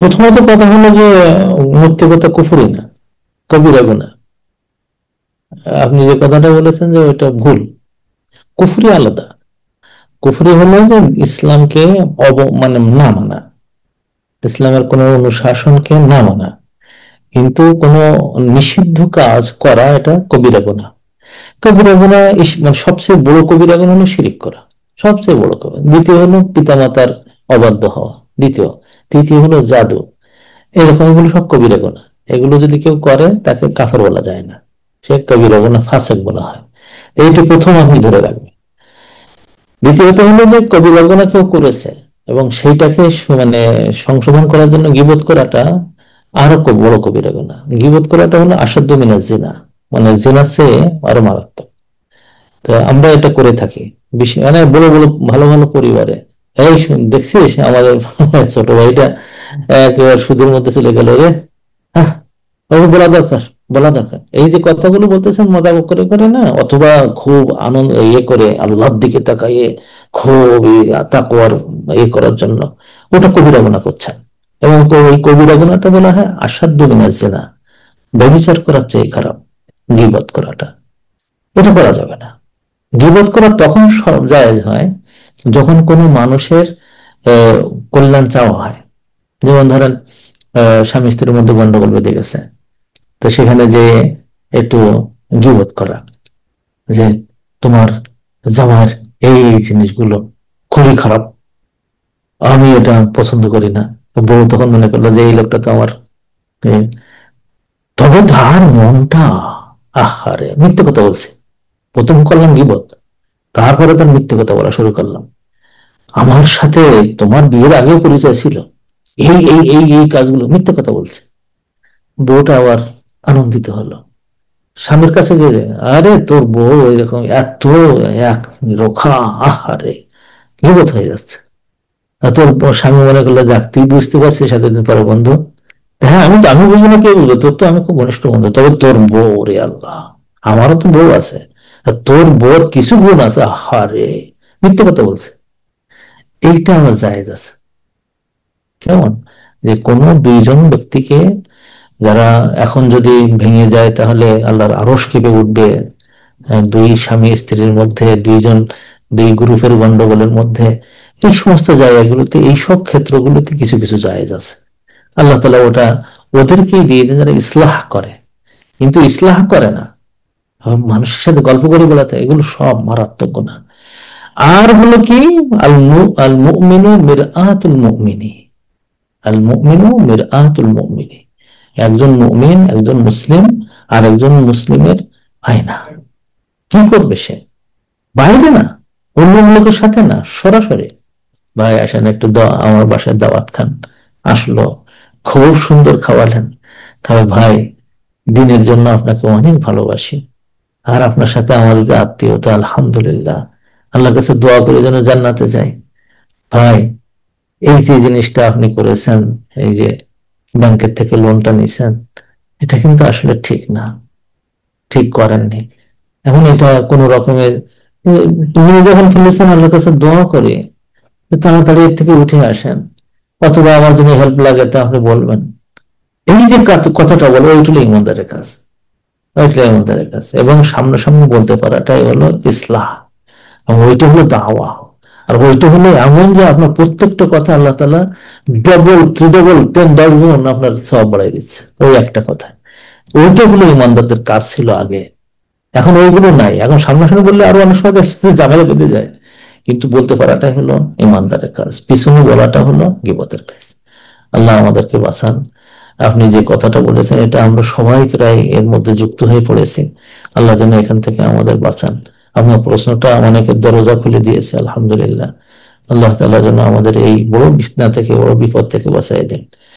প্রথমত কথা হলো যে মিথ্যে কথা কুফরি না, কবিরা গুনাহ। আপনি যে কথাটা বলেছেন যে ওইটা ভুল। কুফরি আলাদা। কুফরি হলো যে ইসলামকে মানে না মানা, ইসলামের কোন অনুশাসনকে না মানা, কিন্তু কোন নিষিদ্ধ কাজ করা, এটা কবিরা গুনাহ। কবিরা গুনাহ মানে সবচেয়ে বড় কবিরা গুনাহ হলো শিরিক করা, সবচেয়ে বড় কবিরা। দ্বিতীয় হলো পিতামাতার অবাধ্য হওয়া, দ্বিতীয়। তৃতীয় হলো জাদু। এরকম এগুলো সব কবিরা গুনাহ। এগুলো যদি কেউ করে তাকে কাফের বলা যায় না, সে কবিরা গুনাহ, ফাসেক বলা হয়। এইটি প্রথম আপনি ধরে রাখবেন। দ্বিতীয়ত হলো যে কবিরা গুনাহ কেউ করেছে এবং সেইটাকে মানে সংশোধন করার জন্য গীবত করাটা আরো বড় কবিরা গুনাহ। গীবত করাটা হলো আসাধ্য মিনাজ জিনা, মানে জিনার চেয়ে আরো মারাত্মক। তো আমরা এটা করে থাকি মানে বড় বড় ভালো ভালো পরিবারে। এই দেখছিস আমাদের ছোট ভাইটা একেবারে সুদের মধ্যে চলে গেল রে, হ্যাঁ, ওকে বলা দরকার, বলা দরকার। এই যে কথাগুলো বলতেছেন মজা করে করে না, অথবা খুব আনন্দ ইয়ে করে আল্লাহর দিকে তাকাইয়ে খুব তাকওয়ার ইয়ে করার জন্য, ওটা কবিরা গুনাহ করছেন। এবং ওই কবিরা গুনাহটা বলা হয় আসাধ্য মিনাজ জিনা, ব্যভিচার করার চেয়ে খারাপ গীবত করাটা। এটা করা যাবে না। গীবত করা তখন সব জায়েজ হয় যখন কোনো মানুষের কল্যাণ চাওয়া হয়। যেমন ধরেন স্বামী স্ত্রীর মধ্যে গন্ডগোল বেঁধে গেছে, তো সেখানে যে একটু গীবত করা, যে তোমার জামার এই এই জিনিসগুলো খুবই খারাপ, আমি এটা পছন্দ করি না। বউ তখন মনে করলো যে এই লোকটা তো আমার এ, তবে তার মনটা, আহারে মিথ্যে কথা বলছে। প্রথম করলাম গীবত, তারপরে তার মিথ্যে কথা বলা শুরু করলাম। আমার সাথে তোমার বিয়ের আগেও পরিচয় ছিল, এই এই এই এই কাজগুলো মিথ্যে কথা বলছে। বউটা আবার আনন্দিত হলো, স্বামীর কাছে গিয়ে, আরে তোর বউ এরকম এত এক রোখা, আহারে বিপদ হয়ে যাচ্ছে। আর তোর স্বামী মনে করলো, যাক তুই বুঝতে পারছিস এতদিন পরে বন্ধু। হ্যাঁ, আমি বুঝবো না, কে বুঝবো, তোর তো আমি খুব ঘনিষ্ঠ বন্ধু, তবে তোর বউ রে আল্লাহ, আমারও তো বউ আছে, তোর বউর কিছু গুণ আছে, আহারে মিথ্যে কথা বলছে। এইটা আমার জায়েজ আছে। কেমন, যে কোনো দুইজন ব্যক্তিকে যারা এখন যদি ভেঙে যায় তাহলে আল্লাহর আরশ কেঁপে উঠবে। দুই স্বামী স্ত্রীর মধ্যে, দুইজন দুই গ্রুপের গন্ডগোলের মধ্যে, এই সমস্ত জায়গাগুলোতে, এইসব ক্ষেত্রগুলোতে কিছু কিছু জায়েজ আছে। আল্লাহ তাআলা ওটা ওদেরকেই দিয়ে দেন যারা ইসলাহ করে। কিন্তু ইসলাহ করে না, মানুষের সাথে গল্প করে বেড়াতে, এগুলো সব মারাত্মক গুনাহ। আর হলো কি, আল মুমিনু মিরআতুল মুমিনি, আল মুমিনু মিরআতুল মুমিনি। একজন মুমিন, একজন মুসলিম আর একজন মুসলিমের আয়না। কি করবে সে? বাইরে না, অন্য লোকের সাথে না, সরাসরি। ভাই আসেন একটু আমার বাসায় দাওয়াত খান। আসলো, খুব সুন্দর খাওয়ালেন, তবে ভাই দিনের জন্য আপনাকে অনেক ভালোবাসি, আর আপনার সাথে আমাদের যে আত্মীয়তা, আলহামদুলিল্লাহ, আল্লাহর কাছে দোয়া করে যেন জান্নাতে যাই। ভাই এই যে জিনিসটা আপনি করেছেন, এই যে ব্যাংকের থেকে লোনটা নিছেন, এটা কিন্তু আসলে ঠিক না, ঠিক করেননি। এখন এটা কোন রকমের তুমি যখন ফেলেছেন, আল্লাহর কাছে দোয়া করে যে তাড়াতাড়ি এর থেকে উঠে আসেন, অথবা আমার যদি হেল্প লাগে তা আপনি বলবেন। এই যে কথাটা বলো, ওইটুকু ইমানদারের কাজ, ওইটা ইমানদারের কাজ। এবং সামনাসামনি বলতে পারাটাই হলো ইসলাহ, এবং ওইটা হলো দাওয়া। আর ওইটা হলো এমন যে আপনার প্রত্যেকটা কথা আল্লাহ তাআলা ডবল, ত্রিডবল, 10 10 গুণ আপনার সওয়াব বাড়াই দিচ্ছে ওই একটা কথা। ওইটা হলো ইমানদারদের কাজ ছিল আগে, এখন ওইগুলো নাই। এখন সামনাসামনি বললে আরো অনেক সময় ঝামেলা বেঁধে যায়, কিন্তু বলতে পারাটাই হলো ইমানদারের কাজ, পিছনে বলাটা হলো গীবতের কাজ। আল্লাহ আমাদেরকে বাঁচান। আপনি যে কথাটা বলেছেন, এটা আমরা সবাই প্রায় এর মধ্যে যুক্ত হয়ে পড়েছি। আল্লাহ যেন এখান থেকে আমাদের বাঁচান। আপনার প্রশ্নটা অনেকের দরজা খুলে দিয়েছে, আলহামদুলিল্লাহ। আল্লাহ তাআলা যেন আমাদের এই বড় ফিতনা থেকে, বড় বিপদ থেকে বাঁচাই দেন।